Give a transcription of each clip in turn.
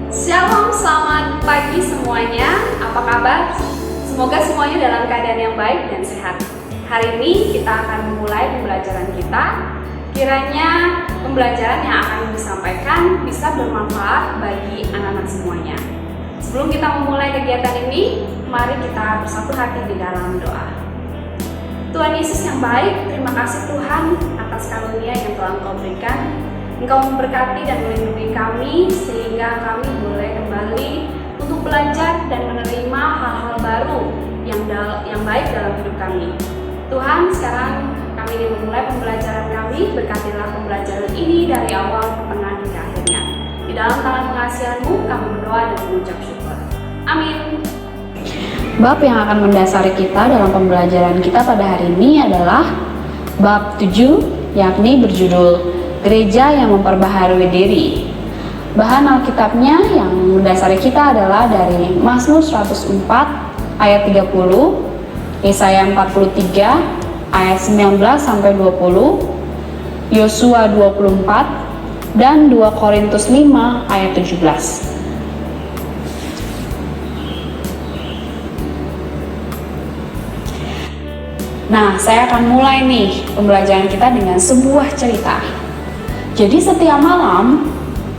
Shalom, selamat pagi semuanya. Apa kabar? Semoga semuanya dalam keadaan yang baik dan sehat. Hari ini kita akan memulai pembelajaran kita. Kiranya pembelajaran yang akan disampaikan bisa bermanfaat bagi anak-anak semuanya. Sebelum kita memulai kegiatan ini, mari kita bersatu hati di dalam doa. Tuhan Yesus yang baik, terima kasih Tuhan atas karunia yang telah Engkau berikan. Engkau memberkati dan melindungi kami sehingga kami boleh kembali untuk belajar dan menerima hal-hal baru yang baik dalam hidup kami. Tuhan, sekarang kami ingin memulai pembelajaran kami. Berkatilah pembelajaran ini dari awal, pertengahan hingga akhirnya. Di dalam tangan pengasihan-Mu kami berdoa dan mengucap syukur. Amin. Bab yang akan mendasari kita dalam pembelajaran kita pada hari ini adalah bab 7, yakni berjudul Gereja yang Memperbaharui Diri. Bahan Alkitabnya yang mendasari kita adalah dari Mazmur 104 ayat 30, Yesaya 43 ayat 19 sampai 20, Yosua 24 dan 2 Korintus 5 ayat 17. Nah, saya akan mulai nih pembelajaran kita dengan sebuah cerita. Jadi setiap malam,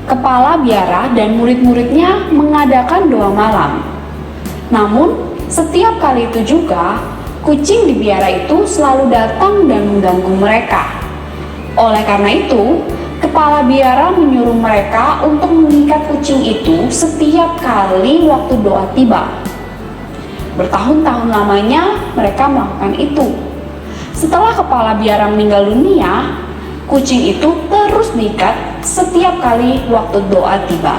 kepala biara dan murid-muridnya mengadakan doa malam. Namun, setiap kali itu juga, kucing di biara itu selalu datang dan mengganggu mereka. Oleh karena itu, kepala biara menyuruh mereka untuk mengikat kucing itu setiap kali waktu doa tiba. Bertahun-tahun lamanya mereka melakukan itu. Setelah kepala biara meninggal dunia, kucing itu terus diikat setiap kali waktu doa tiba.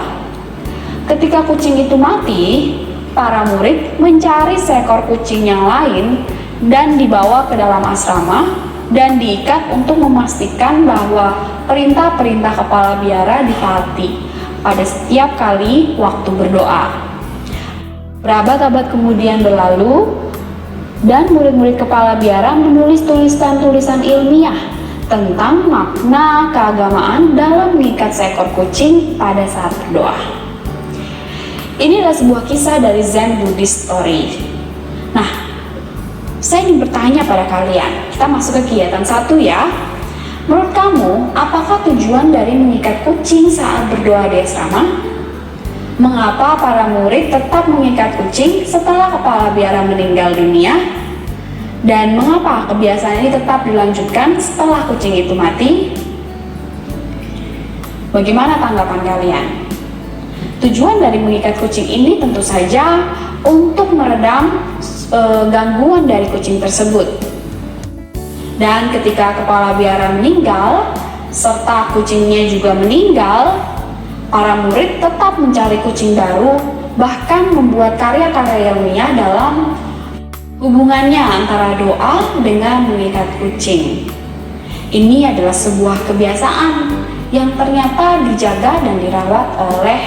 Ketika kucing itu mati, para murid mencari seekor kucing yang lain dan dibawa ke dalam asrama dan diikat untuk memastikan bahwa perintah-perintah kepala biara ditaati pada setiap kali waktu berdoa. Berabad-abad kemudian berlalu, dan murid-murid kepala biara menulis tulisan ilmiah tentang makna keagamaan dalam mengikat seekor kucing pada saat berdoa. Ini adalah sebuah kisah dari Zen Buddhist Story. Nah, saya ingin bertanya pada kalian. Kita masuk ke kegiatan 1 ya. Menurut kamu, apakah tujuan dari mengikat kucing saat berdoa di asrama? Mengapa para murid tetap mengikat kucing setelah kepala biara meninggal dunia? Dan mengapa kebiasaan ini tetap dilanjutkan setelah kucing itu mati? Bagaimana tanggapan kalian? Tujuan dari mengikat kucing ini tentu saja untuk meredam gangguan dari kucing tersebut. Dan ketika kepala biara meninggal, serta kucingnya juga meninggal, para murid tetap mencari kucing baru, bahkan membuat karya-karya ilmiah dalam hubungannya antara doa dengan mengikat kucing. Ini adalah sebuah kebiasaan yang ternyata dijaga dan dirawat oleh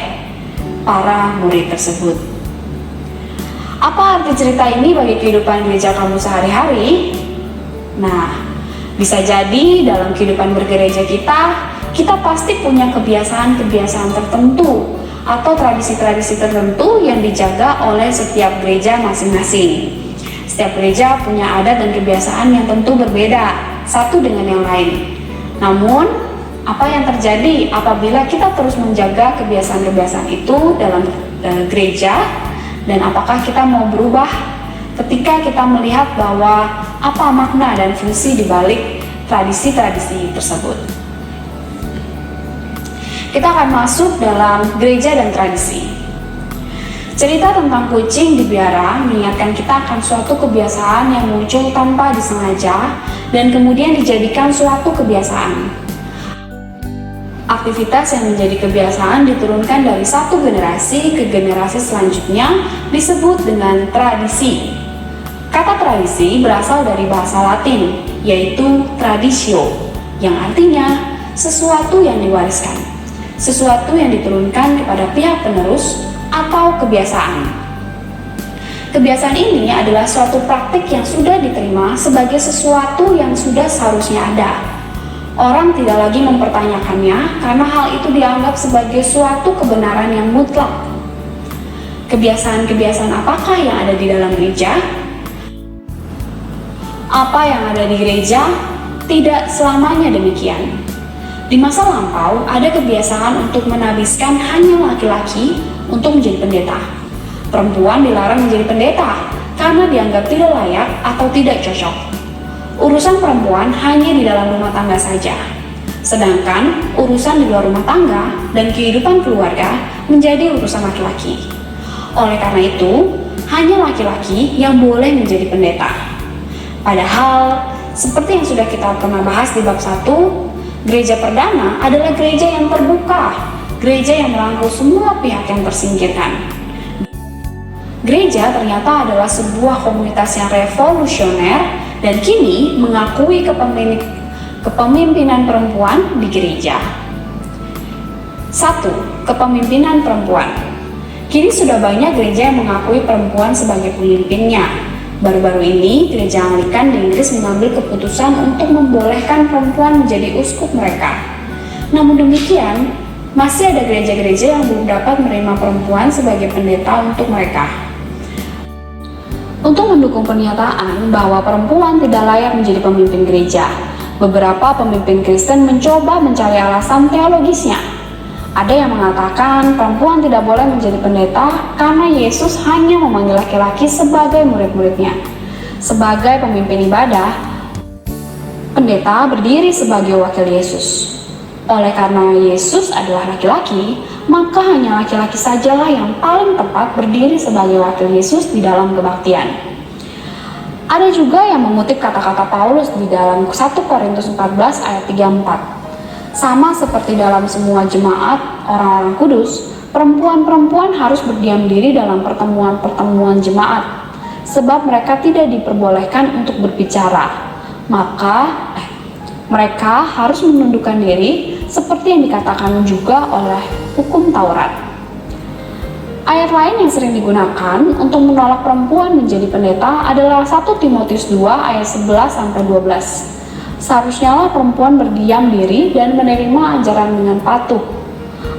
para murid tersebut. Apa arti cerita ini bagi kehidupan gereja kamu sehari-hari? Nah, bisa jadi dalam kehidupan bergereja kita pasti punya kebiasaan-kebiasaan tertentu atau tradisi-tradisi tertentu yang dijaga oleh setiap gereja masing-masing. Setiap gereja punya adat dan kebiasaan yang tentu berbeda satu dengan yang lain. Namun, apa yang terjadi apabila kita terus menjaga kebiasaan-kebiasaan itu dalam gereja, dan apakah kita mau berubah ketika kita melihat bahwa apa makna dan fungsi di balik tradisi-tradisi tersebut? Kita akan masuk dalam gereja dan tradisi. Cerita tentang kucing di biara mengingatkan kita akan suatu kebiasaan yang muncul tanpa disengaja dan kemudian dijadikan suatu kebiasaan. Aktivitas yang menjadi kebiasaan diturunkan dari satu generasi ke generasi selanjutnya disebut dengan tradisi. Kata tradisi berasal dari bahasa Latin, yaitu traditio, yang artinya sesuatu yang diwariskan, sesuatu yang diturunkan kepada pihak penerus atau kebiasaan. Kebiasaan ini adalah suatu praktik yang sudah diterima sebagai sesuatu yang sudah seharusnya ada. Orang tidak lagi mempertanyakannya karena hal itu dianggap sebagai suatu kebenaran yang mutlak. Kebiasaan-kebiasaan apakah yang ada di dalam gereja? Apa yang ada di gereja tidak selamanya demikian. Di masa lampau, ada kebiasaan untuk menabiskan hanya laki-laki untuk menjadi pendeta. Perempuan dilarang menjadi pendeta karena dianggap tidak layak atau tidak cocok. Urusan perempuan hanya di dalam rumah tangga saja, sedangkan urusan di luar rumah tangga dan kehidupan keluarga menjadi urusan laki-laki. Oleh karena itu, hanya laki-laki yang boleh menjadi pendeta. Padahal, seperti yang sudah kita pernah bahas di bab 1, gereja perdana adalah gereja yang terbuka, gereja yang merangkul semua pihak yang tersingkirkan. Gereja ternyata adalah sebuah komunitas yang revolusioner dan kini mengakui kepemimpinan perempuan di gereja. 1. Kepemimpinan perempuan. Kini sudah banyak gereja yang mengakui perempuan sebagai pemimpinnya. Baru-baru ini, gereja Anglikan di Inggris mengambil keputusan untuk membolehkan perempuan menjadi uskup mereka. Namun demikian, masih ada gereja-gereja yang belum dapat menerima perempuan sebagai pendeta untuk mereka. Untuk mendukung pernyataan bahwa perempuan tidak layak menjadi pemimpin gereja, beberapa pemimpin Kristen mencoba mencari alasan teologisnya. Ada yang mengatakan perempuan tidak boleh menjadi pendeta karena Yesus hanya memanggil laki-laki sebagai murid-muridnya. Sebagai pemimpin ibadah, pendeta berdiri sebagai wakil Yesus. Oleh karena Yesus adalah laki-laki, maka hanya laki-laki sajalah yang paling tepat berdiri sebagai wakil Yesus di dalam kebaktian. Ada juga yang mengutip kata-kata Paulus di dalam 1 Korintus 14 ayat 34. Sama seperti dalam semua jemaat orang-orang kudus, perempuan-perempuan harus berdiam diri dalam pertemuan-pertemuan jemaat, sebab mereka tidak diperbolehkan untuk berbicara. Maka mereka harus menundukkan diri seperti yang dikatakan juga oleh hukum Taurat. Ayat lain yang sering digunakan untuk menolak perempuan menjadi pendeta adalah 1 Timotius 2 ayat 11-12. Seharusnyalah perempuan berdiam diri dan menerima ajaran dengan patuh.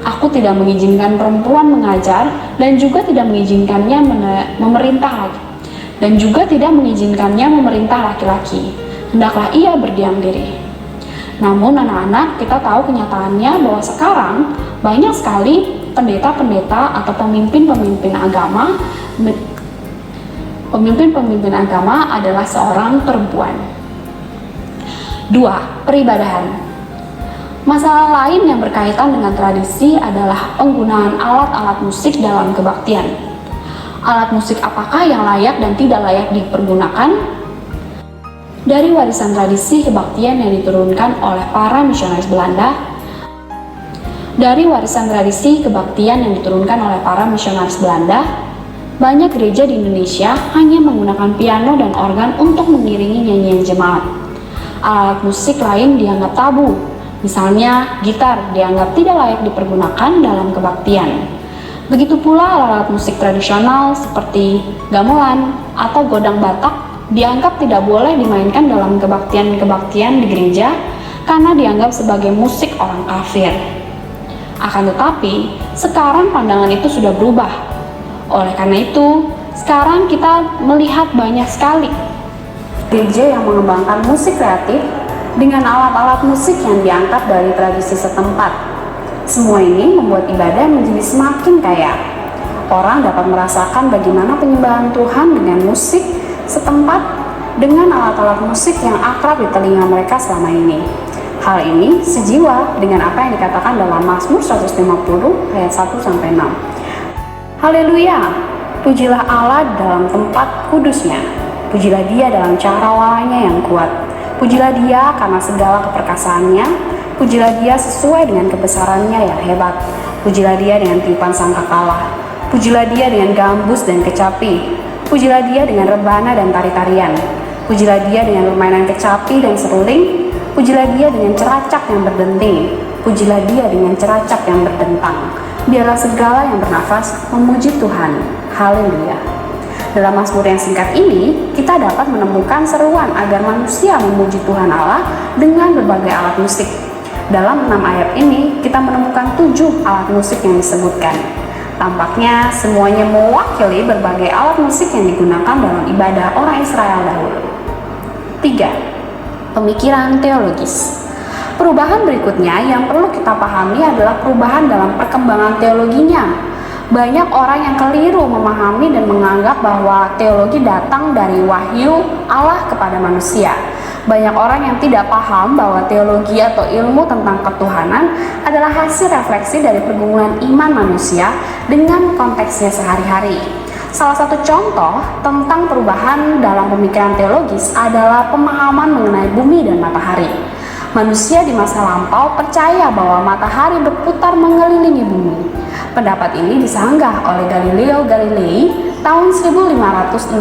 Aku tidak mengizinkan perempuan mengajar dan juga tidak mengizinkannya memerintah laki-laki. Hendaklah ia berdiam diri. Namun anak-anak, kita tahu kenyataannya bahwa sekarang banyak sekali pendeta-pendeta atau pemimpin-pemimpin agama adalah seorang perempuan. 2. Peribadahan. Masalah lain yang berkaitan dengan tradisi adalah penggunaan alat-alat musik dalam kebaktian. Alat musik apakah yang layak dan tidak layak dipergunakan? Dari warisan tradisi kebaktian yang diturunkan oleh para misionaris Belanda, banyak gereja di Indonesia hanya menggunakan piano dan organ untuk mengiringi nyanyian jemaat. Alat musik lain dianggap tabu, misalnya gitar dianggap tidak layak dipergunakan dalam kebaktian. Begitu pula alat musik tradisional seperti gamelan atau godang Batak dianggap tidak boleh dimainkan dalam kebaktian-kebaktian di gereja karena dianggap sebagai musik orang kafir. Akan tetapi, sekarang pandangan itu sudah berubah. Oleh karena itu, sekarang kita melihat banyak sekali gereja yang mengembangkan musik kreatif dengan alat-alat musik yang diangkat dari tradisi setempat. Semua ini membuat ibadah menjadi semakin kaya. Orang dapat merasakan bagaimana penyembahan Tuhan dengan musik setempat dengan alat-alat musik yang akrab di telinga mereka selama ini. Hal ini sejiwa dengan apa yang dikatakan dalam Mazmur 150 ayat 1-6. Haleluya, pujilah Allah dalam tempat kudusnya. Pujilah dia dalam cakrawalanya yang kuat. Pujilah dia karena segala keperkasaannya. Pujilah dia sesuai dengan kebesarannya yang hebat. Pujilah dia dengan tiupan sangkakala. Pujilah dia dengan gambus dan kecapi. Pujilah dia dengan rebana dan tari-tarian. Pujilah dia dengan permainan kecapi dan seruling. Pujilah dia dengan ceracak yang berdenting. Pujilah dia dengan ceracak yang berdentang. Biarlah segala yang bernafas memuji Tuhan. Haleluya. Dalam Mazmur yang singkat ini, kita dapat menemukan seruan agar manusia memuji Tuhan Allah dengan berbagai alat musik. Dalam 6 ayat ini, kita menemukan 7 alat musik yang disebutkan. Tampaknya semuanya mewakili berbagai alat musik yang digunakan dalam ibadah orang Israel dahulu. 3. Pemikiran teologis. Perubahan berikutnya yang perlu kita pahami adalah perubahan dalam perkembangan teologinya. Banyak orang yang keliru memahami dan menganggap bahwa teologi datang dari wahyu Allah kepada manusia. Banyak orang yang tidak paham bahwa teologi atau ilmu tentang ketuhanan adalah hasil refleksi dari pergumulan iman manusia dengan konteksnya sehari-hari. Salah satu contoh tentang perubahan dalam pemikiran teologis adalah pemahaman mengenai bumi dan matahari. Manusia di masa lampau percaya bahwa matahari berputar mengelilingi bumi. Pendapat ini disanggah oleh Galileo Galilei tahun 1564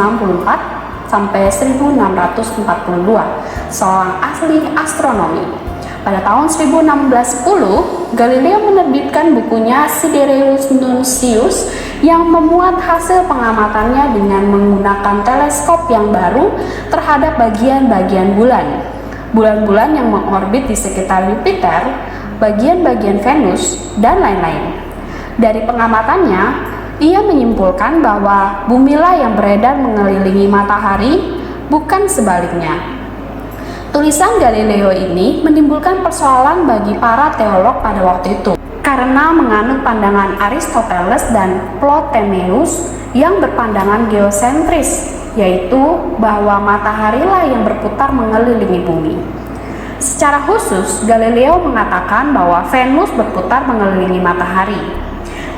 sampai 1642, seorang ahli astronomi. Pada tahun 1610, Galileo menerbitkan bukunya Sidereus Nuncius yang memuat hasil pengamatannya dengan menggunakan teleskop yang baru terhadap bagian-bagian bulan. Bulan-bulan yang mengorbit di sekitar Jupiter, bagian-bagian Venus, dan lain-lain. Dari pengamatannya, ia menyimpulkan bahwa bumilah yang beredar mengelilingi matahari, bukan sebaliknya. Tulisan Galileo ini menimbulkan persoalan bagi para teolog pada waktu itu, karena menganut pandangan Aristoteles dan Ptolemeus yang berpandangan geosentris, yaitu bahwa mataharilah yang berputar mengelilingi bumi. Secara khusus, Galileo mengatakan bahwa Venus berputar mengelilingi matahari.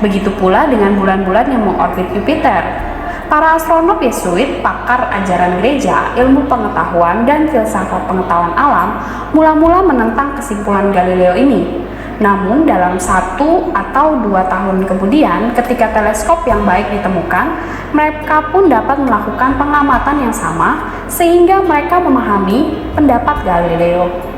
Begitu pula dengan bulan-bulan yang mengorbit Jupiter. Para astronom Yesuit, pakar ajaran gereja, ilmu pengetahuan, dan filsafat pengetahuan alam mula-mula menentang kesimpulan Galileo ini. Namun dalam 1 atau 2 tahun kemudian, ketika teleskop yang baik ditemukan, mereka pun dapat melakukan pengamatan yang sama sehingga mereka memahami pendapat Galileo.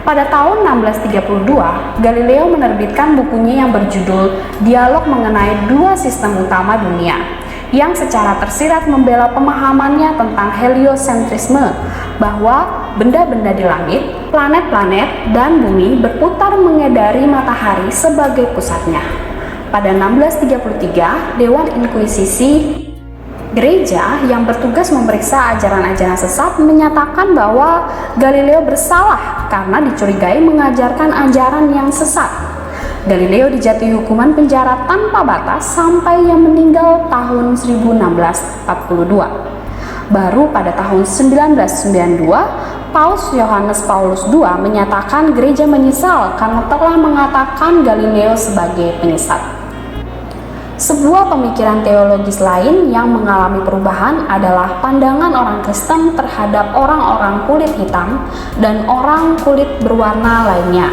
Pada tahun 1632, Galileo menerbitkan bukunya yang berjudul Dialog Mengenai Dua Sistem Utama Dunia, yang secara tersirat membela pemahamannya tentang heliosentrisme, bahwa benda-benda di langit, planet-planet, dan bumi berputar mengedari matahari sebagai pusatnya. Pada 1633, Dewan Inkuisisi Gereja yang bertugas memeriksa ajaran-ajaran sesat menyatakan bahwa Galileo bersalah karena dicurigai mengajarkan ajaran yang sesat. Galileo dijatuhi hukuman penjara tanpa batas sampai ia meninggal tahun 1642. Baru pada tahun 1992, Paus Yohanes Paulus II menyatakan gereja menyesal karena telah mengatakan Galileo sebagai penyesat. Sebuah pemikiran teologis lain yang mengalami perubahan adalah pandangan orang Kristen terhadap orang-orang kulit hitam dan orang kulit berwarna lainnya.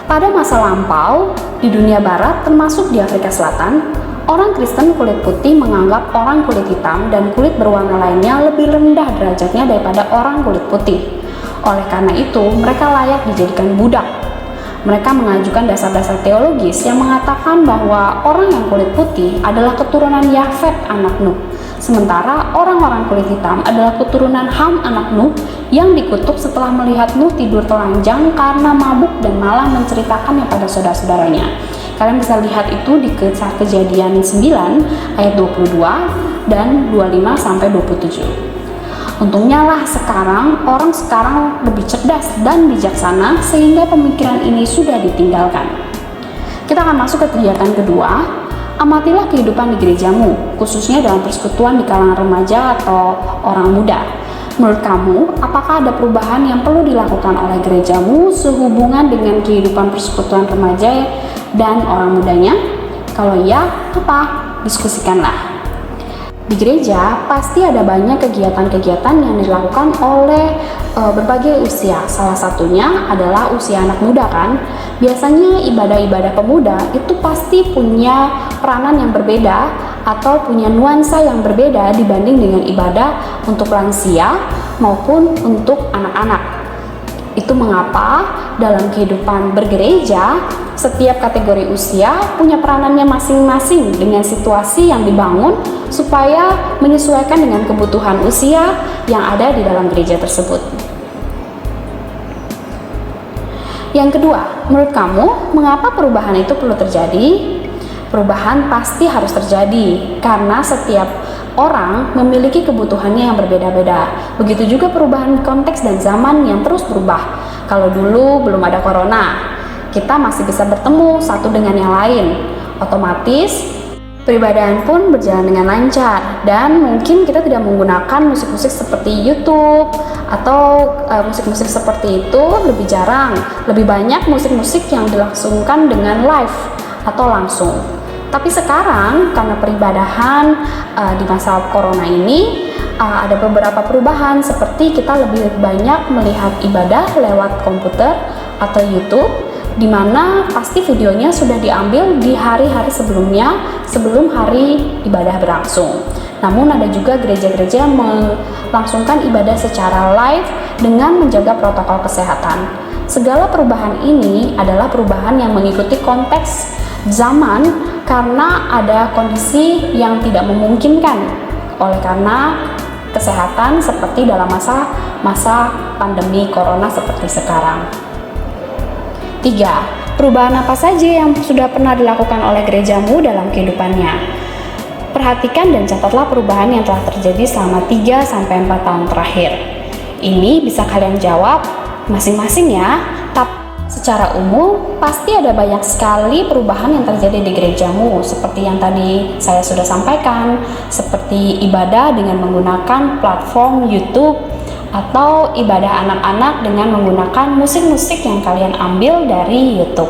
Pada masa lampau, di dunia barat termasuk di Afrika Selatan, orang Kristen kulit putih menganggap orang kulit hitam dan kulit berwarna lainnya lebih rendah derajatnya daripada orang kulit putih. Oleh karena itu, mereka layak dijadikan budak. Mereka mengajukan dasar-dasar teologis yang mengatakan bahwa orang yang kulit putih adalah keturunan Yafet anak Nuh, sementara orang-orang kulit hitam adalah keturunan Ham anak Nuh yang dikutuk setelah melihat Nuh tidur telanjang karena mabuk dan malah menceritakannya pada saudara-saudaranya. Kalian bisa lihat itu di Kisah Kejadian 9 ayat 22 dan 25 sampai 27. Untungnya lah orang sekarang lebih cerdas dan bijaksana sehingga pemikiran ini sudah ditinggalkan. Kita akan masuk ke kegiatan kedua. Amatilah kehidupan di gerejamu, khususnya dalam persekutuan di kalangan remaja atau orang muda. Menurut kamu, apakah ada perubahan yang perlu dilakukan oleh gerejamu sehubungan dengan kehidupan persekutuan remaja dan orang mudanya? Kalau iya, apa? Diskusikanlah. Di gereja pasti ada banyak kegiatan-kegiatan yang dilakukan oleh berbagai usia. Salah satunya adalah usia anak muda kan. Biasanya ibadah-ibadah pemuda itu pasti punya peranan yang berbeda atau punya nuansa yang berbeda dibanding dengan ibadah untuk lansia maupun untuk anak-anak. Itu mengapa dalam kehidupan bergereja, setiap kategori usia punya peranannya masing-masing dengan situasi yang dibangun supaya menyesuaikan dengan kebutuhan usia yang ada di dalam gereja tersebut. Yang kedua, menurut kamu, mengapa perubahan itu perlu terjadi? Perubahan pasti harus terjadi karena setiap orang memiliki kebutuhannya yang berbeda-beda. Begitu juga perubahan konteks dan zaman yang terus berubah. Kalau dulu belum ada corona, kita masih bisa bertemu satu dengan yang lain. Otomatis peribadahan pun berjalan dengan lancar, dan mungkin kita tidak menggunakan musik-musik seperti YouTube atau musik-musik seperti itu lebih jarang. Lebih banyak musik-musik yang dilangsungkan dengan live atau langsung. Tapi sekarang karena peribadahan di masa corona ini ada beberapa perubahan, seperti kita lebih banyak melihat ibadah lewat komputer atau YouTube, di mana pasti videonya sudah diambil di hari-hari sebelumnya, sebelum hari ibadah berlangsung. Namun ada juga gereja-gereja yang melangsungkan ibadah secara live dengan menjaga protokol kesehatan. Segala perubahan ini adalah perubahan yang mengikuti konteks zaman karena ada kondisi yang tidak memungkinkan oleh karena kesehatan seperti dalam masa pandemi corona seperti sekarang. 3. Perubahan apa saja yang sudah pernah dilakukan oleh gerejamu dalam kehidupannya? Perhatikan dan catatlah perubahan yang telah terjadi selama 3-4 tahun terakhir. Ini bisa kalian jawab masing-masing ya, tapi secara umum pasti ada banyak sekali perubahan yang terjadi di gerejamu, seperti yang tadi saya sudah sampaikan, seperti ibadah dengan menggunakan platform YouTube, atau ibadah anak-anak dengan menggunakan musik-musik yang kalian ambil dari YouTube.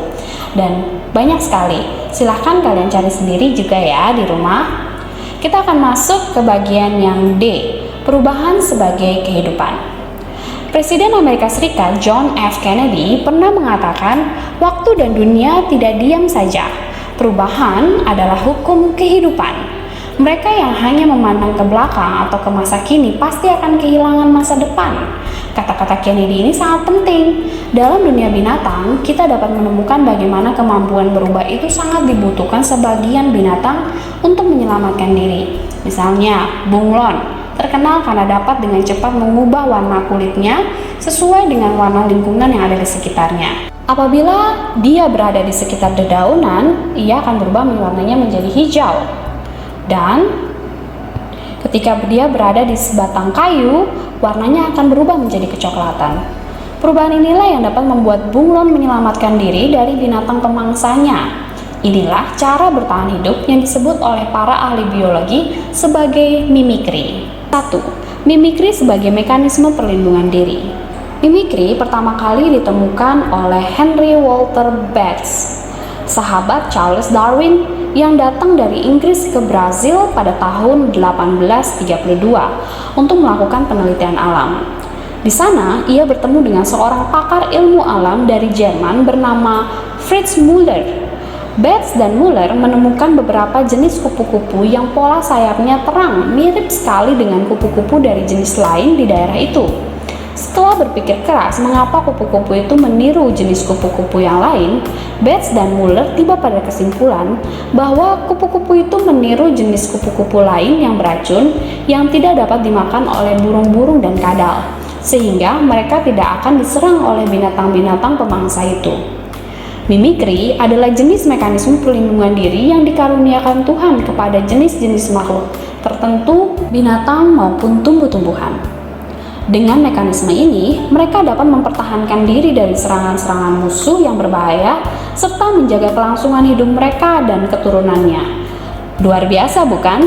Dan banyak sekali, silahkan kalian cari sendiri juga ya di rumah. Kita akan masuk ke bagian yang D, perubahan sebagai kehidupan. Presiden Amerika Serikat John F. Kennedy pernah mengatakan, waktu dan dunia tidak diam saja. Perubahan adalah hukum kehidupan. Mereka yang hanya memandang ke belakang atau ke masa kini pasti akan kehilangan masa depan. Kata-kata Kennedy ini sangat penting. Dalam dunia binatang, kita dapat menemukan bagaimana kemampuan berubah itu sangat dibutuhkan sebagian binatang untuk menyelamatkan diri. Misalnya, bunglon terkenal karena dapat dengan cepat mengubah warna kulitnya sesuai dengan warna lingkungan yang ada di sekitarnya. Apabila dia berada di sekitar dedaunan, ia akan berubah warnanya menjadi hijau. Dan ketika dia berada di sebatang kayu, warnanya akan berubah menjadi kecoklatan. Perubahan inilah yang dapat membuat bunglon menyelamatkan diri dari binatang pemangsanya. Inilah cara bertahan hidup yang disebut oleh para ahli biologi sebagai mimikri. 1. Mimikri sebagai mekanisme perlindungan diri. Mimikri pertama kali ditemukan oleh Henry Walter Betts, sahabat Charles Darwin yang datang dari Inggris ke Brazil pada tahun 1832 untuk melakukan penelitian alam. Di sana, ia bertemu dengan seorang pakar ilmu alam dari Jerman bernama Fritz Müller. Betts dan Müller menemukan beberapa jenis kupu-kupu yang pola sayapnya terang, mirip sekali dengan kupu-kupu dari jenis lain di daerah itu. Setelah berpikir keras mengapa kupu-kupu itu meniru jenis kupu-kupu yang lain, Betts dan Müller tiba pada kesimpulan bahwa kupu-kupu itu meniru jenis kupu-kupu lain yang beracun yang tidak dapat dimakan oleh burung-burung dan kadal, sehingga mereka tidak akan diserang oleh binatang-binatang pemangsa itu. Mimikri adalah jenis mekanisme perlindungan diri yang dikaruniakan Tuhan kepada jenis-jenis makhluk tertentu, binatang maupun tumbuh-tumbuhan. Dengan mekanisme ini, mereka dapat mempertahankan diri dari serangan-serangan musuh yang berbahaya serta menjaga kelangsungan hidup mereka dan keturunannya. Luar biasa, bukan?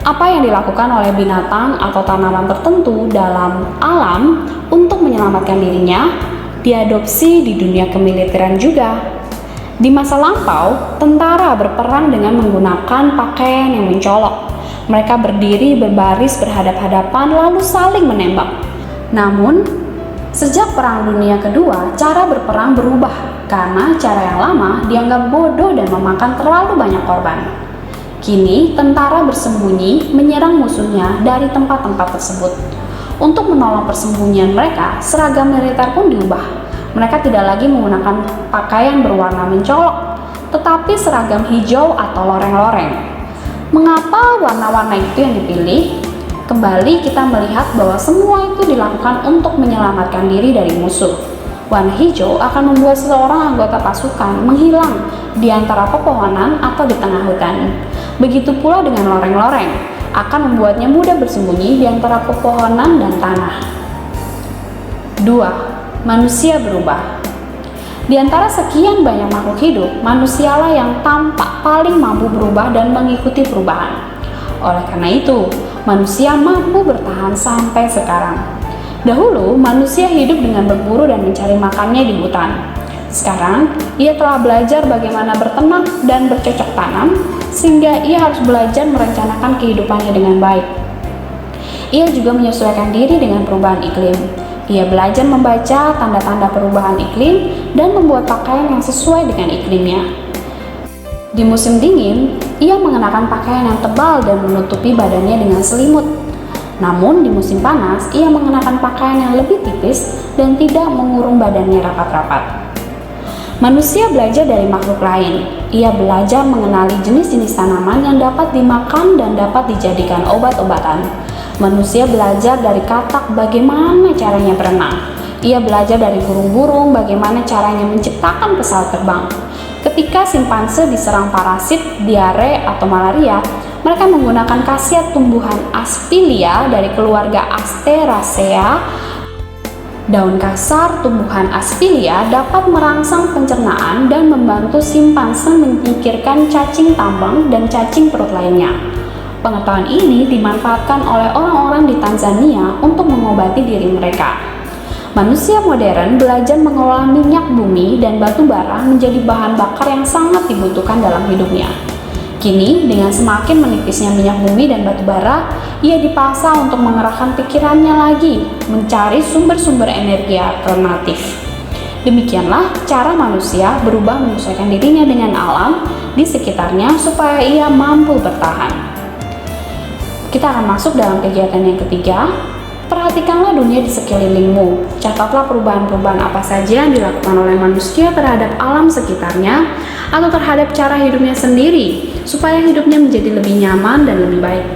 Apa yang dilakukan oleh binatang atau tanaman tertentu dalam alam untuk menyelamatkan dirinya diadopsi di dunia kemiliteran juga. Di masa lampau, tentara berperang dengan menggunakan pakaian yang mencolok. Mereka berdiri berbaris berhadap-hadapan lalu saling menembak. Namun, sejak Perang Dunia Kedua, cara berperang berubah karena cara yang lama dianggap bodoh dan memakan terlalu banyak korban. Kini, tentara bersembunyi menyerang musuhnya dari tempat-tempat tersebut. Untuk menolong persembunyian mereka, seragam militer pun diubah. Mereka tidak lagi menggunakan pakaian berwarna mencolok, tetapi seragam hijau atau loreng-loreng. Mengapa warna-warna itu yang dipilih? Kembali kita melihat bahwa semua itu dilakukan untuk menyelamatkan diri dari musuh. Warna hijau akan membuat seseorang anggota pasukan menghilang di antara pepohonan atau di tengah hutan. Begitu pula dengan loreng-loreng, akan membuatnya mudah bersembunyi di antara pepohonan dan tanah. 2. Manusia berubah. Di antara sekian banyak makhluk hidup, manusialah yang tampak paling mampu berubah dan mengikuti perubahan. Oleh karena itu, manusia mampu bertahan sampai sekarang. Dahulu, manusia hidup dengan berburu dan mencari makannya di hutan. Sekarang, ia telah belajar bagaimana berternak dan bercocok tanam, sehingga ia harus belajar merencanakan kehidupannya dengan baik. Ia juga menyesuaikan diri dengan perubahan iklim. Ia belajar membaca tanda-tanda perubahan iklim dan membuat pakaian yang sesuai dengan iklimnya. Di musim dingin, ia mengenakan pakaian yang tebal dan menutupi badannya dengan selimut. Namun di musim panas, ia mengenakan pakaian yang lebih tipis dan tidak mengurung badannya rapat-rapat. Manusia belajar dari makhluk lain. Ia belajar mengenali jenis-jenis tanaman yang dapat dimakan dan dapat dijadikan obat-obatan. Manusia belajar dari katak bagaimana caranya berenang. Ia belajar dari burung-burung bagaimana caranya menciptakan pesawat terbang. Ketika simpanse diserang parasit, diare, atau malaria, mereka menggunakan khasiat tumbuhan Aspilia dari keluarga Asteraceae. Daun kasar tumbuhan Aspilia dapat merangsang pencernaan dan membantu simpanse menyingkirkan cacing tambang dan cacing perut lainnya. Pengetahuan ini dimanfaatkan oleh orang-orang di Tanzania untuk mengobati diri mereka. Manusia modern belajar mengolah minyak bumi dan batu bara menjadi bahan bakar yang sangat dibutuhkan dalam hidupnya. Kini, dengan semakin menipisnya minyak bumi dan batu bara, ia dipaksa untuk mengerahkan pikirannya lagi, mencari sumber-sumber energi alternatif. Demikianlah cara manusia berubah menyesuaikan dirinya dengan alam di sekitarnya supaya ia mampu bertahan. Kita akan masuk dalam kegiatan yang ketiga. Perhatikanlah dunia di sekelilingmu. Catatlah perubahan-perubahan apa saja yang dilakukan oleh manusia terhadap alam sekitarnya atau terhadap cara hidupnya sendiri, supaya hidupnya menjadi lebih nyaman dan lebih baik.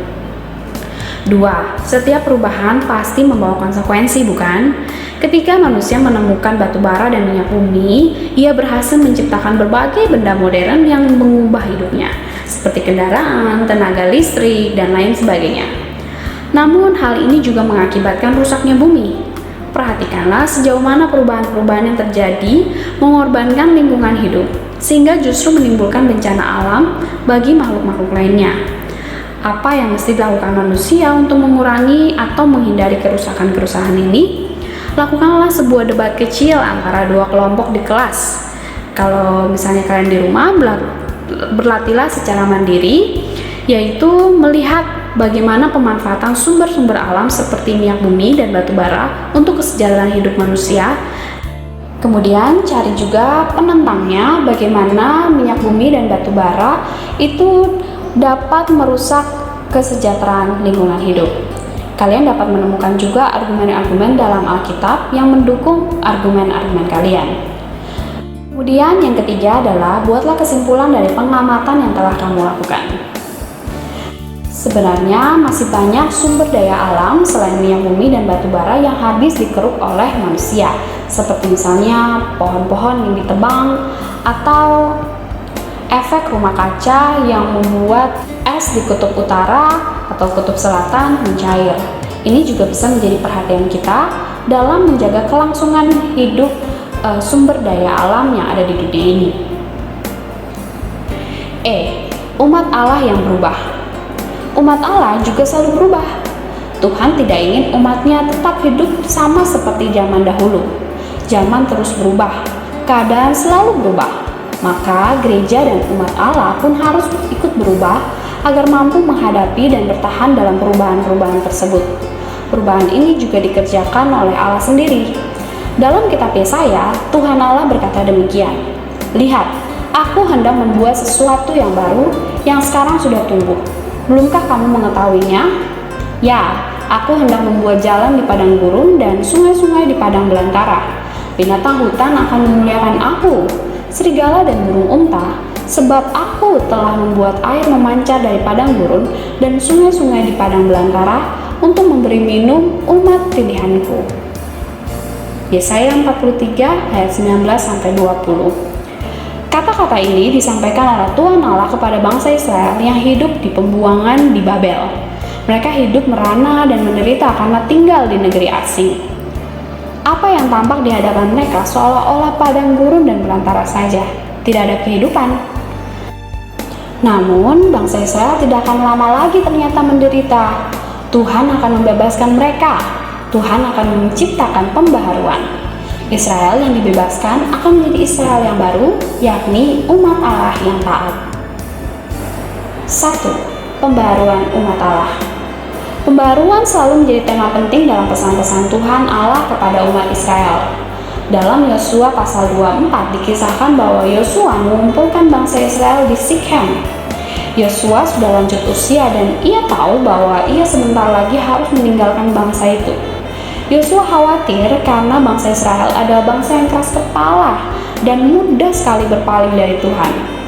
2. Setiap perubahan pasti membawa konsekuensi, bukan? Ketika manusia menemukan batu bara dan minyak bumi, ia berhasil menciptakan berbagai benda modern yang mengubah hidupnya, seperti kendaraan, tenaga listrik, dan lain sebagainya. Namun hal ini juga mengakibatkan rusaknya bumi. Perhatikanlah sejauh mana perubahan-perubahan yang terjadi mengorbankan lingkungan hidup, sehingga justru menimbulkan bencana alam bagi makhluk-makhluk lainnya. Apa yang mesti dilakukan manusia untuk mengurangi atau menghindari kerusakan-kerusakan ini? Lakukanlah sebuah debat kecil antara dua kelompok di kelas. Kalau misalnya kalian di rumah, berlatihlah secara mandiri, yaitu melihat bagaimana pemanfaatan sumber-sumber alam seperti minyak bumi dan batu bara untuk kesejahteraan hidup manusia. Kemudian cari juga penentangnya, bagaimana minyak bumi dan batu bara itu dapat merusak kesejahteraan lingkungan hidup. Kalian dapat menemukan juga argumen-argumen dalam Alkitab yang mendukung argumen-argumen kalian. Kemudian yang ketiga adalah buatlah kesimpulan dari pengamatan yang telah kamu lakukan. Sebenarnya masih banyak sumber daya alam selain minyak bumi dan batu bara yang habis dikeruk oleh manusia, seperti misalnya pohon-pohon yang ditebang atau efek rumah kaca yang membuat es di kutub utara atau kutub selatan mencair. Ini juga bisa menjadi perhatian kita dalam menjaga kelangsungan hidup sumber daya alam yang ada di dunia ini. Umat Allah yang berubah. Umat Allah juga selalu berubah. Tuhan tidak ingin umatnya tetap hidup sama seperti zaman dahulu. Zaman terus berubah, keadaan selalu berubah. Maka gereja dan umat Allah pun harus ikut berubah agar mampu menghadapi dan bertahan dalam perubahan-perubahan tersebut. Perubahan ini juga dikerjakan oleh Allah sendiri. Dalam kitab Yesaya, Tuhan Allah berkata demikian, "Lihat, aku hendak membuat sesuatu yang baru yang sekarang sudah tumbuh. Belumkah kamu mengetahuinya? Ya, Aku hendak membuat jalan di padang gurun dan sungai-sungai di padang belantara. Binatang hutan akan memuliakan aku, serigala dan burung unta, sebab aku telah membuat air memancar dari padang gurun dan sungai-sungai di padang belantara untuk memberi minum umat pilihanku. Yesaya 43 ayat 19-20. Kata-kata ini disampaikan oleh Tuhan Allah kepada bangsa Israel yang hidup di pembuangan di Babel. Mereka hidup merana dan menderita karena tinggal di negeri asing. Apa yang tampak di hadapan mereka seolah-olah padang gurun dan belantara saja, tidak ada kehidupan. Namun, bangsa Israel tidak akan lama lagi ternyata menderita. Tuhan akan membebaskan mereka. Tuhan akan menciptakan pembaharuan. Israel yang dibebaskan akan menjadi Israel yang baru, yakni umat Allah yang taat. 1. Pembaharuan umat Allah. Pembaharuan selalu menjadi tema penting dalam pesan-pesan Tuhan Allah kepada umat Israel. Dalam Yosua pasal 24 dikisahkan bahwa Yosua mengumpulkan bangsa Israel di Sikhem. Yosua sudah lanjut usia dan ia tahu bahwa ia sebentar lagi harus meninggalkan bangsa itu. Yosua khawatir karena bangsa Israel adalah bangsa yang keras kepala dan mudah sekali berpaling dari Tuhan.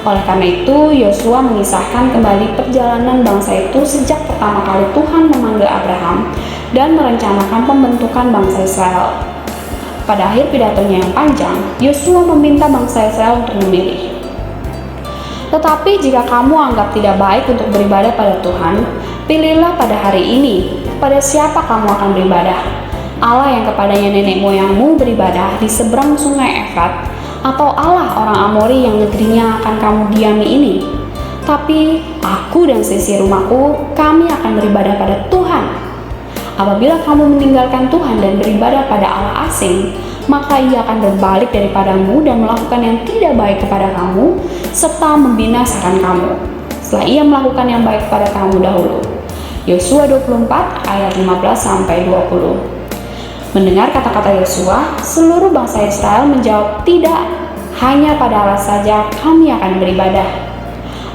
Oleh karena itu, Yosua mengisahkan kembali perjalanan bangsa itu sejak pertama kali Tuhan memanggil Abraham dan merencanakan pembentukan bangsa Israel. Pada akhir pidatonya yang panjang, Yosua meminta bangsa Israel untuk memilih. Tetapi jika kamu anggap tidak baik untuk beribadah pada Tuhan, pilihlah pada hari ini, pada siapa kamu akan beribadah. Allah yang kepadanya nenek moyangmu beribadah di seberang sungai Efrat, atau Allah orang Amori yang negerinya akan kamu diami ini. Tapi aku dan seisi rumahku, kami akan beribadah pada Tuhan. Apabila kamu meninggalkan Tuhan dan beribadah pada Allah asing, maka ia akan berbalik daripadamu dan melakukan yang tidak baik kepada kamu, serta membinasakan kamu, setelah ia melakukan yang baik kepada kamu dahulu. Yosua 24 ayat 15-20. Mendengar kata-kata Yosua, seluruh bangsa Israel menjawab tidak, hanya pada Allah saja kami akan beribadah.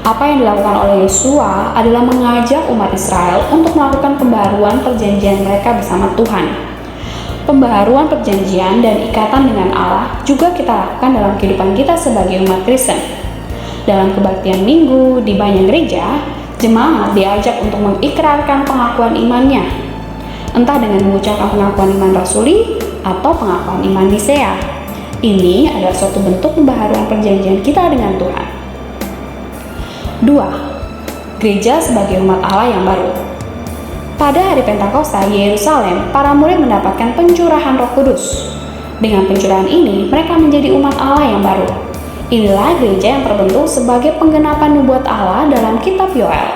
Apa yang dilakukan oleh Yosua adalah mengajak umat Israel untuk melakukan pembaharuan perjanjian mereka bersama Tuhan. Pembaharuan perjanjian dan ikatan dengan Allah juga kita lakukan dalam kehidupan kita sebagai umat Kristen. Dalam kebaktian minggu di banyak gereja, jemaat diajak untuk mengikrarkan pengakuan imannya, entah dengan mengucapkan pengakuan iman rasuli atau pengakuan iman Nisea. Ini adalah suatu bentuk pembaharuan perjanjian kita dengan Tuhan. 2. Gereja sebagai umat Allah yang baru. Pada hari Pentakosta di Yerusalem, para murid mendapatkan pencurahan Roh Kudus. Dengan pencurahan ini, mereka menjadi umat Allah yang baru. Inilah gereja yang terbentuk sebagai penggenapan nubuat Allah dalam kitab Yoel.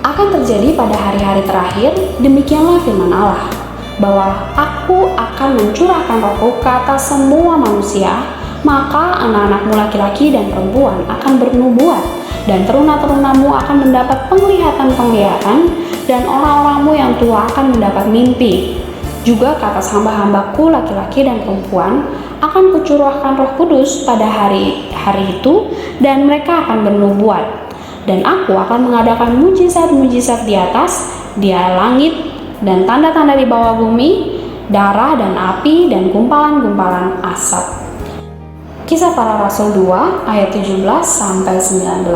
Akan terjadi pada hari-hari terakhir, demikianlah firman Allah, bahwa aku akan mencurahkan rohku ke atas semua manusia, maka anak-anakmu laki-laki dan perempuan akan bernubuat, dan teruna-terunamu akan mendapat penglihatan-penglihatan, dan orang-orangmu yang tua akan mendapat mimpi. Juga ke atas hamba-hambaku laki-laki dan perempuan akan kucurahkan Roh Kudus pada hari-hari itu, dan mereka akan bernubuat. Dan aku akan mengadakan mujizat-mujizat di atas, di langit, dan tanda-tanda di bawah bumi, darah dan api, dan gumpalan-gumpalan asap. Kisah Para Rasul 2 ayat 17-19.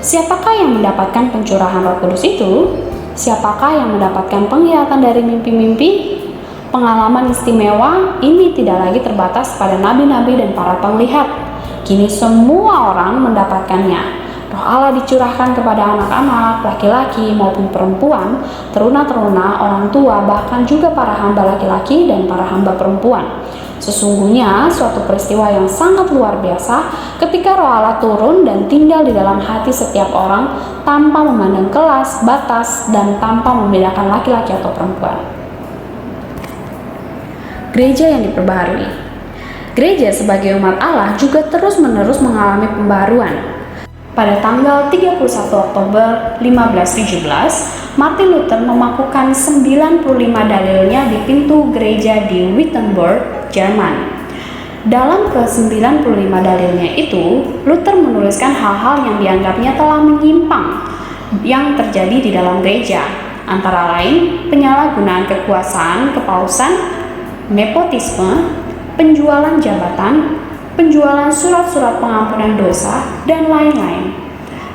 Siapakah yang mendapatkan pencurahan Roh Kudus itu? Siapakah yang mendapatkan penglihatan dari mimpi-mimpi? Pengalaman istimewa ini tidak lagi terbatas pada nabi-nabi dan para penglihat. Kini semua orang mendapatkannya. Roh Allah dicurahkan kepada anak-anak, laki-laki maupun perempuan, teruna-teruna, orang tua, bahkan juga para hamba laki-laki dan para hamba perempuan. Sesungguhnya suatu peristiwa yang sangat luar biasa ketika Roh Allah turun dan tinggal di dalam hati setiap orang tanpa memandang kelas, batas, dan tanpa membedakan laki-laki atau perempuan. Gereja yang diperbaharui. Gereja sebagai umat Allah juga terus-menerus mengalami pembaharuan. Pada tanggal 31 Oktober 1517, Martin Luther memakukan 95 dalilnya di pintu gereja di Wittenberg, Jerman. Dalam ke-95 dalilnya itu, Luther menuliskan hal-hal yang dianggapnya telah menyimpang yang terjadi di dalam gereja, antara lain penyalahgunaan kekuasaan kepausan, nepotisme, penjualan jabatan, penjualan surat-surat pengampunan dosa, dan lain-lain.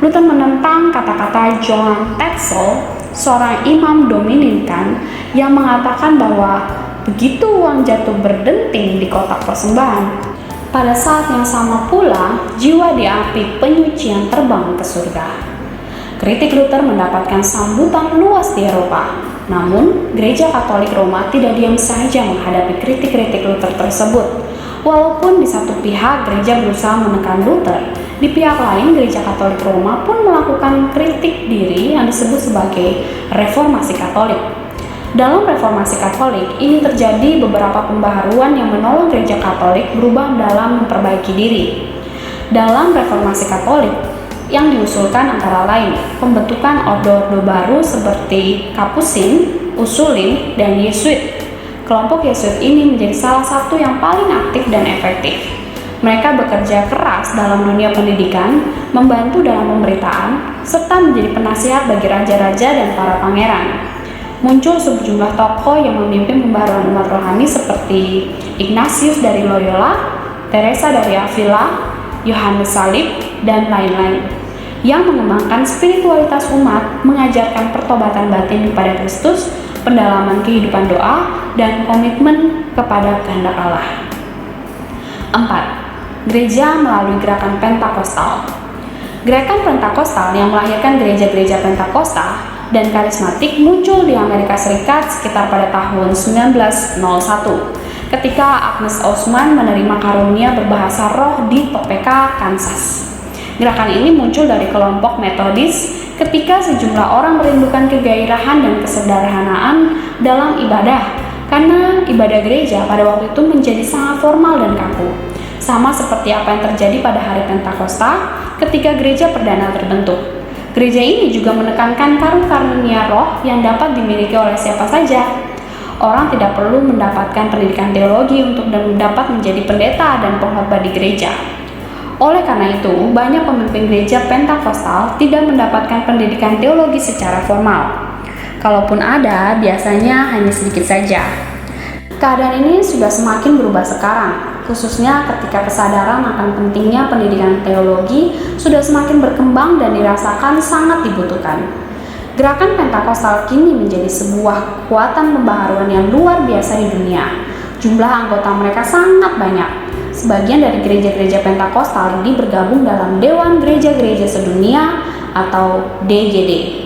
Luther menentang kata-kata Johann Tetzel, seorang imam Dominikan, yang mengatakan bahwa begitu uang jatuh berdenting di kotak persembahan, pada saat yang sama pula jiwa di api penyucian terbang ke surga. Kritik Luther mendapatkan sambutan luas di Eropa. Namun, Gereja Katolik Roma tidak diam saja menghadapi kritik-kritik Luther tersebut. Walaupun di satu pihak gereja berusaha menekan Luther, di pihak lain Gereja Katolik Roma pun melakukan kritik diri yang disebut sebagai Reformasi Katolik. Dalam Reformasi Katolik, ini terjadi beberapa pembaharuan yang menolong Gereja Katolik berubah dalam memperbaiki diri. Dalam Reformasi Katolik, yang diusulkan antara lain pembentukan ordo-ordo baru seperti Kapusin, Ursulin, dan Yesuit. Kelompok Yesuit ini menjadi salah satu yang paling aktif dan efektif. Mereka bekerja keras dalam dunia pendidikan, membantu dalam pemberitaan, serta menjadi penasihat bagi raja-raja dan para pangeran. Muncul sejumlah tokoh yang memimpin pembaharuan umat rohani seperti Ignatius dari Loyola, Teresa dari Avila, Yohanes Salib, dan lain-lain, yang mengembangkan spiritualitas umat, mengajarkan pertobatan batin kepada Kristus, pendalaman kehidupan doa, dan komitmen kepada kehendak Allah. 4. Gereja melalui gerakan Pentakosta. Gerakan Pentakosta yang melahirkan gereja-gereja Pentakosta dan karismatik muncul di Amerika Serikat sekitar pada tahun 1901, ketika Agnes Osman menerima karunia berbahasa roh di Topeka, Kansas. Gerakan ini muncul dari kelompok Metodis ketika sejumlah orang merindukan kegairahan dan kesederhanaan dalam ibadah, karena ibadah gereja pada waktu itu menjadi sangat formal dan kaku, sama seperti apa yang terjadi pada hari Pentakosta ketika gereja perdana terbentuk. Gereja ini juga menekankan karunia roh yang dapat dimiliki oleh siapa saja. Orang tidak perlu mendapatkan pendidikan teologi untuk dapat menjadi pendeta dan pengkhotbah di gereja. Oleh karena itu, banyak pemimpin gereja Pentakostal tidak mendapatkan pendidikan teologi secara formal. Kalaupun ada, biasanya hanya sedikit saja. Keadaan ini sudah semakin berubah sekarang, khususnya ketika kesadaran akan pentingnya pendidikan teologi sudah semakin berkembang dan dirasakan sangat dibutuhkan. Gerakan Pentakostal kini menjadi sebuah kekuatan pembaharuan yang luar biasa di dunia. Jumlah anggota mereka sangat banyak. Sebagian dari gereja-gereja Pentakostal ini bergabung dalam Dewan Gereja-Gereja Sedunia atau DGD.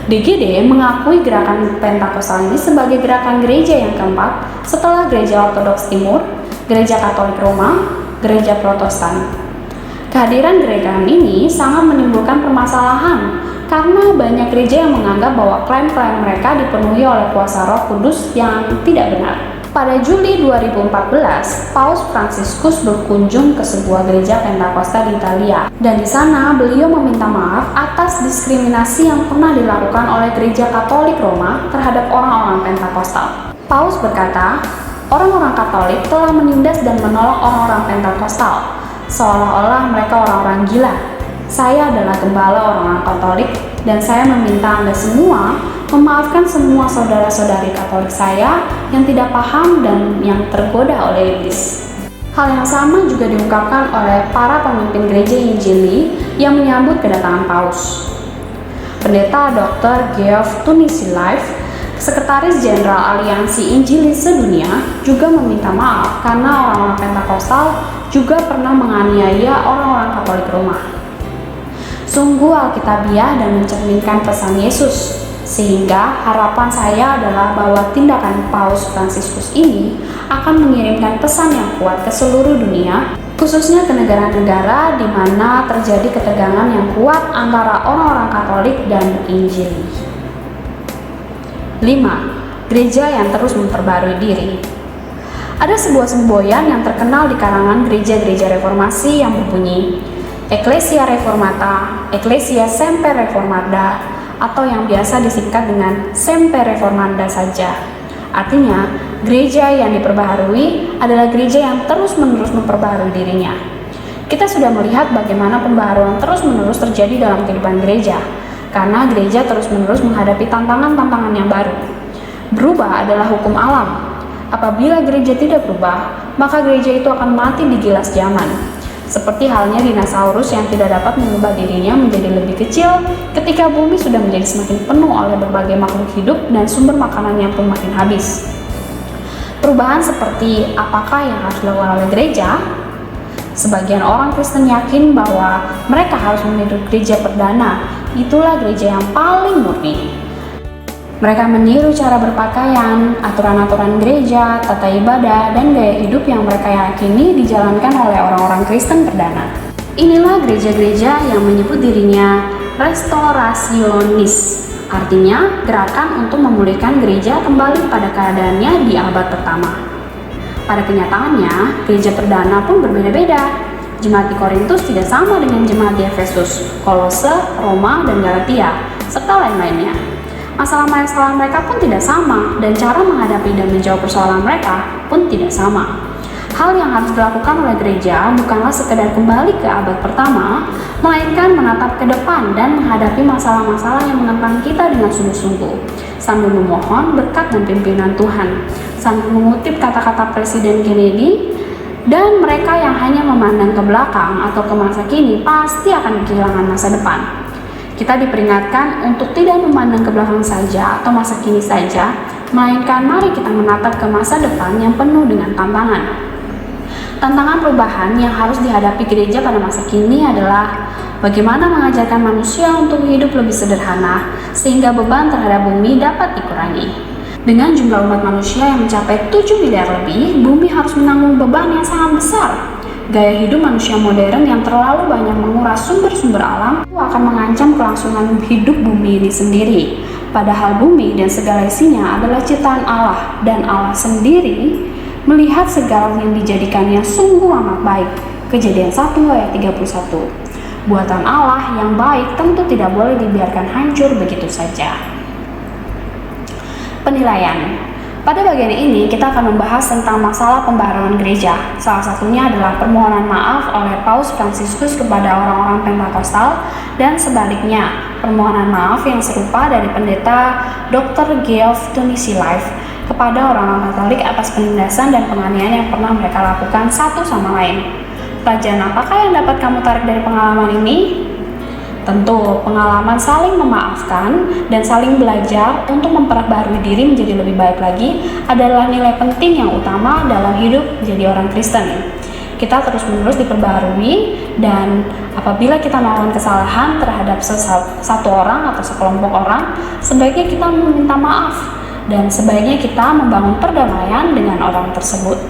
DGD mengakui gerakan Pentakostal ini sebagai gerakan gereja yang keempat setelah Gereja Ortodoks Timur, Gereja Katolik Roma, Gereja Protestan. Kehadiran gerakan ini sangat menimbulkan permasalahan karena banyak gereja yang menganggap bahwa klaim-klaim mereka dipenuhi oleh kuasa Roh Kudus yang tidak benar. Pada Juli 2014, Paus Fransiskus berkunjung ke sebuah gereja Pentakosta di Italia, dan di sana beliau meminta maaf atas diskriminasi yang pernah dilakukan oleh Gereja Katolik Roma terhadap orang-orang Pentakostal. Paus berkata, orang-orang Katolik telah menindas dan menolak orang-orang Pentakostal, seolah-olah mereka orang-orang gila. Saya adalah gembala orang-orang Katolik, dan saya meminta Anda semua memaafkan semua saudara-saudari Katolik saya yang tidak paham dan yang tergoda oleh iblis. Hal yang sama juga diungkapkan oleh para pemimpin gereja Injili yang menyambut kedatangan Paus. Pendeta Dr. Geoff Tunisilaev, Sekretaris Jenderal Aliansi Injili Sedunia, juga meminta maaf karena orang-orang Pentakostal juga pernah menganiaya orang-orang Katolik Roma. Sungguh alkitabiah dan mencerminkan pesan Yesus, sehingga harapan saya adalah bahwa tindakan Paus Fransiskus ini akan mengirimkan pesan yang kuat ke seluruh dunia, khususnya ke negara-negara di mana terjadi ketegangan yang kuat antara orang-orang Katolik dan Injili. 5. Gereja yang terus memperbarui diri. Ada sebuah semboyan yang terkenal di kalangan gereja-gereja reformasi yang berbunyi Ecclesia Reformata, Ecclesia Semper Reformanda, atau yang biasa disingkat dengan Semper Reformanda saja. Artinya, gereja yang diperbaharui adalah gereja yang terus-menerus memperbaharui dirinya. Kita sudah melihat bagaimana pembaharuan terus-menerus terjadi dalam kehidupan gereja. karena gereja terus-menerus menghadapi tantangan-tantangan yang baru. Berubah adalah hukum alam. Apabila gereja tidak berubah, maka gereja itu akan mati di gilas zaman. Seperti halnya dinosaurus yang tidak dapat mengubah dirinya menjadi lebih kecil ketika bumi sudah menjadi semakin penuh oleh berbagai makhluk hidup dan sumber makanannya pun makin habis. Perubahan seperti apakah yang harus dilakukan oleh gereja? Sebagian orang Kristen yakin bahwa mereka harus meniru gereja perdana. Itulah gereja yang paling murni. Mereka meniru cara berpakaian, aturan-aturan gereja, tata ibadah, dan gaya hidup yang mereka yakini dijalankan oleh orang-orang Kristen perdana. Inilah gereja-gereja yang menyebut dirinya restorasionis, artinya gerakan untuk memulihkan gereja kembali pada keadaannya di abad pertama. Pada kenyataannya, gereja perdana pun berbeda-beda. Jemaat di Korintus tidak sama dengan jemaat di Efesus, Kolose, Roma, dan Galatia, serta lain-lainnya. Masalah-masalah mereka pun tidak sama, dan cara menghadapi dan menjawab persoalan mereka pun tidak sama. Hal yang harus dilakukan oleh gereja bukanlah sekedar kembali ke abad pertama, melainkan menatap ke depan dan menghadapi masalah-masalah yang menentang kita dengan sungguh-sungguh, sambil memohon berkat dan pimpinan Tuhan, sambil mengutip kata-kata Presiden Kennedy, dan mereka yang hanya memandang ke belakang atau ke masa kini pasti akan kehilangan masa depan. Kita diperingatkan untuk tidak memandang ke belakang saja atau masa kini saja, melainkan mari kita menatap ke masa depan yang penuh dengan tantangan. Tantangan perubahan yang harus dihadapi gereja pada masa kini adalah bagaimana mengajarkan manusia untuk hidup lebih sederhana sehingga beban terhadap bumi dapat dikurangi. Dengan jumlah umat manusia yang mencapai 7 miliar lebih, bumi harus menanggung beban yang sangat besar. Gaya hidup manusia modern yang terlalu banyak menguras sumber-sumber alam itu akan mengancam kelangsungan hidup bumi ini sendiri. Padahal bumi dan segala isinya adalah ciptaan Allah, dan Allah sendiri melihat segala yang dijadikannya sungguh amat baik. Kejadian 1 ayat 31. Buatan Allah yang baik tentu tidak boleh dibiarkan hancur begitu saja. Penilaian. Pada bagian ini kita akan membahas tentang masalah pembaharuan gereja. Salah satunya adalah permohonan maaf oleh Paus Fransiskus kepada orang-orang Pentakosta dan sebaliknya permohonan maaf yang serupa dari pendeta Dr. Geoff Tunisi-Life kepada orang-orang Katolik atas penindasan dan penganiayaan yang pernah mereka lakukan satu sama lain. Pelajaran apakah yang dapat kamu tarik dari pengalaman ini? Tentu, pengalaman saling memaafkan dan saling belajar untuk memperbarui diri menjadi lebih baik lagi adalah nilai penting yang utama dalam hidup menjadi orang Kristen. Kita terus-menerus diperbarui, dan apabila kita melakukan kesalahan terhadap satu orang atau sekelompok orang, sebaiknya kita meminta maaf dan sebaiknya kita membangun perdamaian dengan orang tersebut.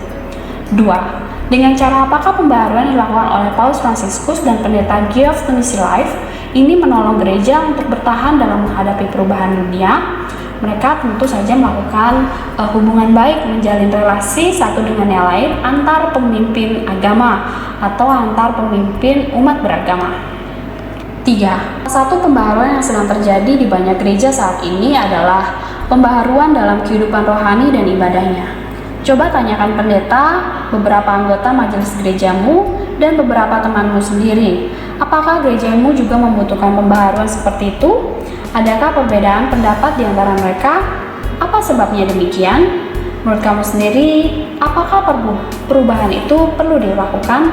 2. Dengan cara apakah pembaharuan dilakukan oleh Paus Fransiskus dan pendeta Geoff Tunisi-Life ini menolong gereja untuk bertahan dalam menghadapi perubahan dunia? Mereka tentu saja melakukan hubungan baik, menjalin relasi satu dengan yang lain antar pemimpin agama atau antar pemimpin umat beragama. 3. Satu pembaharuan yang sedang terjadi di banyak gereja saat ini adalah pembaharuan dalam kehidupan rohani dan ibadahnya. Coba tanyakan pendeta, beberapa anggota majelis gerejamu, dan beberapa temanmu sendiri. Apakah gerejamu juga membutuhkan pembaharuan seperti itu? Adakah perbedaan pendapat di antara mereka? Apa sebabnya demikian? Menurut kamu sendiri, apakah perubahan itu perlu dilakukan?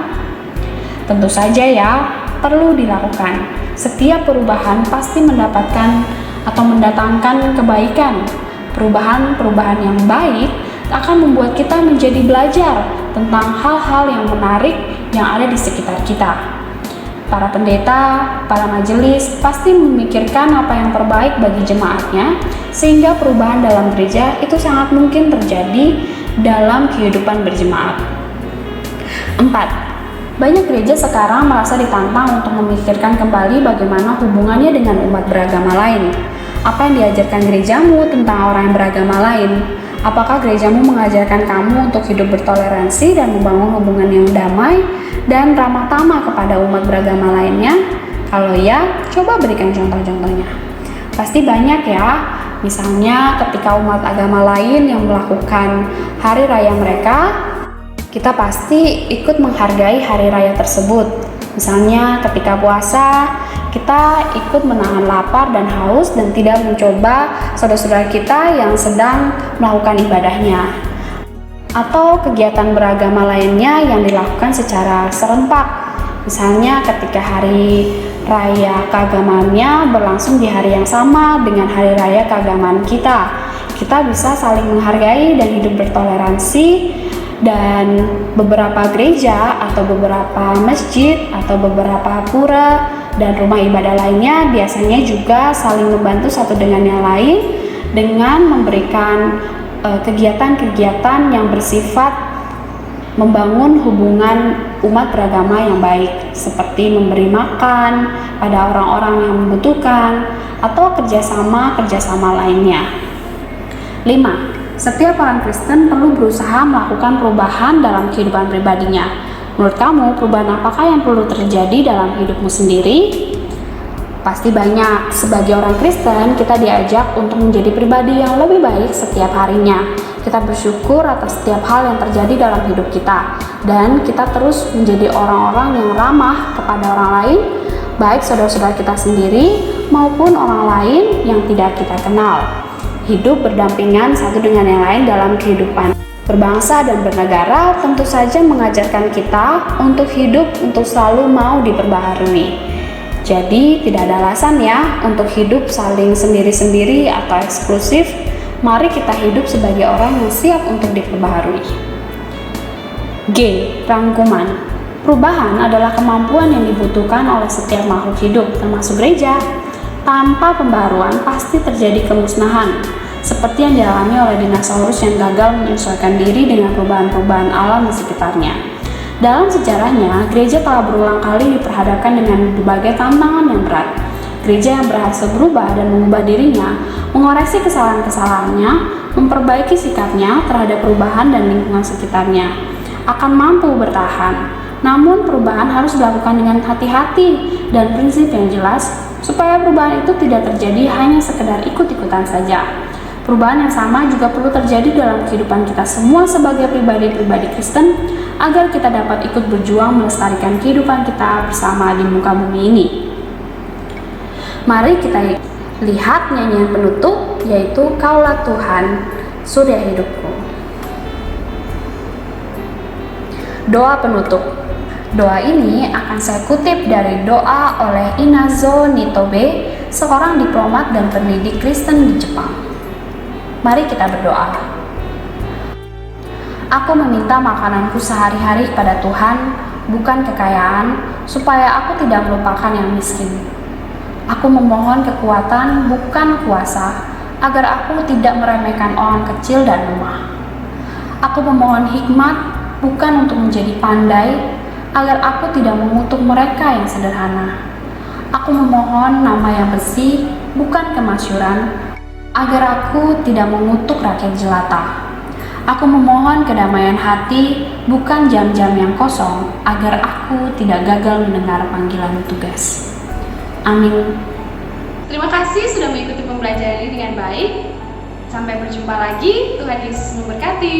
Tentu saja ya, perlu dilakukan. Setiap perubahan pasti mendapatkan atau mendatangkan kebaikan. Perubahan-perubahan yang baik akan membuat kita menjadi belajar tentang hal-hal yang menarik yang ada di sekitar kita. Para pendeta, para majelis pasti memikirkan apa yang terbaik bagi jemaatnya, sehingga perubahan dalam gereja itu sangat mungkin terjadi dalam kehidupan berjemaat. 4. Banyak gereja sekarang merasa ditantang untuk memikirkan kembali bagaimana hubungannya dengan umat beragama lain. Apa yang diajarkan gerejamu tentang orang yang beragama lain? Apakah gerejamu mengajarkan kamu untuk hidup bertoleransi dan membangun hubungan yang damai dan ramah tamah kepada umat beragama lainnya? Kalau ya, coba berikan contoh-contohnya. Pasti banyak ya, misalnya ketika umat agama lain yang melakukan hari raya mereka, kita pasti ikut menghargai hari raya tersebut. Misalnya ketika puasa, kita ikut menahan lapar dan haus dan tidak mencoba saudara-saudara kita yang sedang melakukan ibadahnya, atau kegiatan beragama lainnya yang dilakukan secara serempak. Misalnya ketika hari raya keagamaannya berlangsung di hari yang sama dengan hari raya keagamaan kita bisa saling menghargai dan hidup bertoleransi. Dan beberapa gereja atau beberapa masjid atau beberapa pura dan rumah ibadah lainnya biasanya juga saling membantu satu dengan yang lain dengan memberikan kegiatan-kegiatan yang bersifat membangun hubungan umat beragama yang baik, seperti memberi makan pada orang-orang yang membutuhkan atau kerjasama lainnya. 5. Setiap orang Kristen perlu berusaha melakukan perubahan dalam kehidupan pribadinya. Menurut kamu, perubahan apakah yang perlu terjadi dalam hidupmu sendiri? Pasti banyak. Sebagai orang Kristen, kita diajak untuk menjadi pribadi yang lebih baik setiap harinya. Kita bersyukur atas setiap hal yang terjadi dalam hidup kita. Dan kita terus menjadi orang-orang yang ramah kepada orang lain, baik saudara-saudara kita sendiri maupun orang lain yang tidak kita kenal. Hidup berdampingan satu dengan yang lain dalam kehidupan berbangsa dan bernegara tentu saja mengajarkan kita untuk hidup untuk selalu mau diperbaharui. Jadi tidak ada alasan ya untuk hidup saling sendiri-sendiri atau eksklusif. Mari kita hidup sebagai orang yang siap untuk diperbaharui. G. Rangkuman. Perubahan adalah kemampuan yang dibutuhkan oleh setiap makhluk hidup, termasuk gereja. Tanpa pembaharuan pasti terjadi kemusnahan, seperti yang dialami oleh dinosaurus yang gagal menyesuaikan diri dengan perubahan-perubahan alam di sekitarnya. Dalam sejarahnya, gereja telah berulang kali diperhadapkan dengan berbagai tantangan yang berat. Gereja yang berhasil berubah dan mengubah dirinya, mengoreksi kesalahan-kesalahannya, memperbaiki sikapnya terhadap perubahan dan lingkungan sekitarnya, akan mampu bertahan. Namun perubahan harus dilakukan dengan hati-hati dan prinsip yang jelas, supaya perubahan itu tidak terjadi hanya sekedar ikut-ikutan saja. Perubahan yang sama juga perlu terjadi dalam kehidupan kita semua sebagai pribadi-pribadi Kristen, agar kita dapat ikut berjuang melestarikan kehidupan kita bersama di muka bumi ini. Mari kita lihat nyanyian penutup, yaitu Kaulah Tuhan, Surya Hidupku. Doa penutup. Doa ini akan saya kutip dari doa oleh Inazo Nitobe, seorang diplomat dan pendidik Kristen di Jepang. Mari kita berdoa. Aku meminta makananku sehari-hari kepada Tuhan, bukan kekayaan, supaya aku tidak melupakan yang miskin. Aku memohon kekuatan, bukan kuasa, agar aku tidak meremehkan orang kecil dan lemah. Aku memohon hikmat, bukan untuk menjadi pandai, agar aku tidak mengutuk mereka yang sederhana. Aku memohon nama yang bersih, bukan kemasyuran, agar aku tidak mengutuk rakyat jelata. Aku memohon kedamaian hati, bukan jam-jam yang kosong, agar aku tidak gagal mendengar panggilan tugas. Amin. Terima kasih sudah mengikuti pembelajaran ini dengan baik. Sampai berjumpa lagi. Tuhan Yesus memberkati.